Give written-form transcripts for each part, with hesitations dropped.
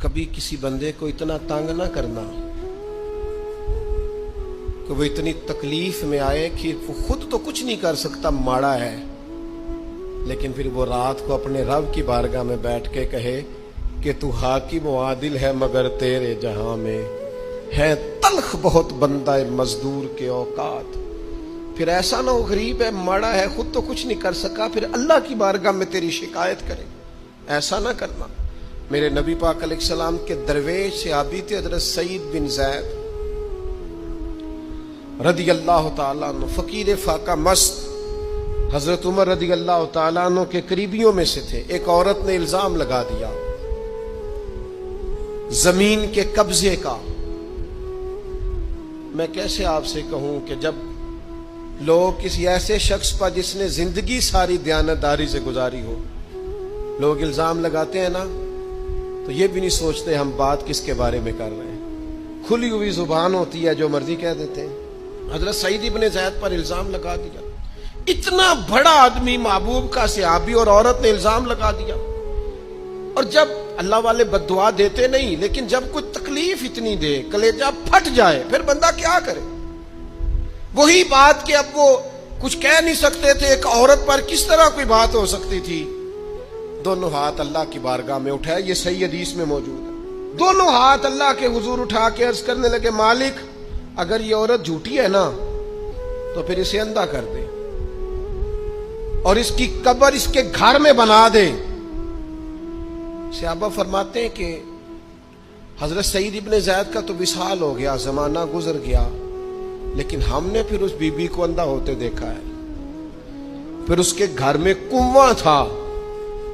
کبھی کسی بندے کو اتنا تنگ نہ کرنا کہ وہ اتنی تکلیف میں آئے کہ وہ خود تو کچھ نہیں کر سکتا، ماڑا ہے، لیکن پھر وہ رات کو اپنے رب کی بارگاہ میں بیٹھ کے کہے کہ تو حاکم و عادل ہے مگر تیرے جہاں میں ہے تلخ بہت بندہ مزدور کے اوقات۔ پھر ایسا نہ ہو غریب ہے، ماڑا ہے، خود تو کچھ نہیں کر سکا، پھر اللہ کی بارگاہ میں تیری شکایت کرے۔ ایسا نہ کرنا۔ میرے نبی پاک علیہ السلام کے درویش صحابی تھے حضرت سعید بن زید رضی اللہ تعالیٰ عنہ، فقیر فاقہ مست، حضرت عمر رضی اللہ تعالیٰ عنہ کے قریبیوں میں سے تھے۔ ایک عورت نے الزام لگا دیا زمین کے قبضے کا۔ میں کیسے آپ سے کہوں کہ جب لوگ کسی ایسے شخص پر جس نے زندگی ساری دیانتداری سے گزاری ہو، لوگ الزام لگاتے ہیں نا، تو یہ بھی نہیں سوچتے ہم بات کس کے بارے میں کر رہے ہیں، کھلی ہوئی زبان ہوتی ہے، جو مرضی کہہ دیتے ہیں۔ حضرت سعید بن زید پر الزام لگا دیا، اتنا بڑا آدمی، محبوب کا صحابی، اور عورت نے الزام لگا دیا۔ اور جب اللہ والے بد دعا دیتے نہیں، لیکن جب کوئی تکلیف اتنی دے، کلیجہ پھٹ جائے، پھر بندہ کیا کرے؟ وہی بات کہ اب وہ کچھ کہہ نہیں سکتے تھے، ایک عورت پر کس طرح کوئی بات ہو سکتی تھی؟ دونوں ہاتھ اللہ کی بارگاہ میں اٹھائے، یہ صحیح حدیث میں موجود ہے۔ دونوں ہاتھ اللہ کے حضور اٹھا کے عرض کرنے لگے، مالک اگر یہ عورت جھوٹی ہے نا تو پھر اسے اندھا کر دے اور اس کی قبر اس کے گھر میں بنا دے۔ صحابہ فرماتے ہیں کہ حضرت سعید ابن زید کا تو وصال ہو گیا، زمانہ گزر گیا، لیکن ہم نے پھر اس بی بی کو اندھا ہوتے دیکھا ہے۔ پھر اس کے گھر میں کنواں تھا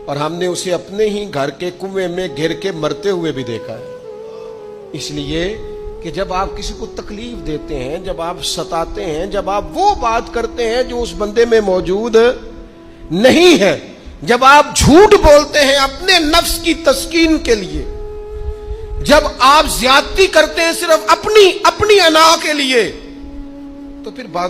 اور ہم نے اسے اپنے ہی گھر کے کنویں میں گر کے مرتے ہوئے بھی دیکھا ہے۔ اس لیے کہ جب آپ کسی کو تکلیف دیتے ہیں، جب آپ ستاتے ہیں، جب آپ وہ بات کرتے ہیں جو اس بندے میں موجود نہیں ہے، جب آپ جھوٹ بولتے ہیں اپنے نفس کی تسکین کے لیے، جب آپ زیادتی کرتے ہیں صرف اپنی انا کے لیے، تو پھر بعد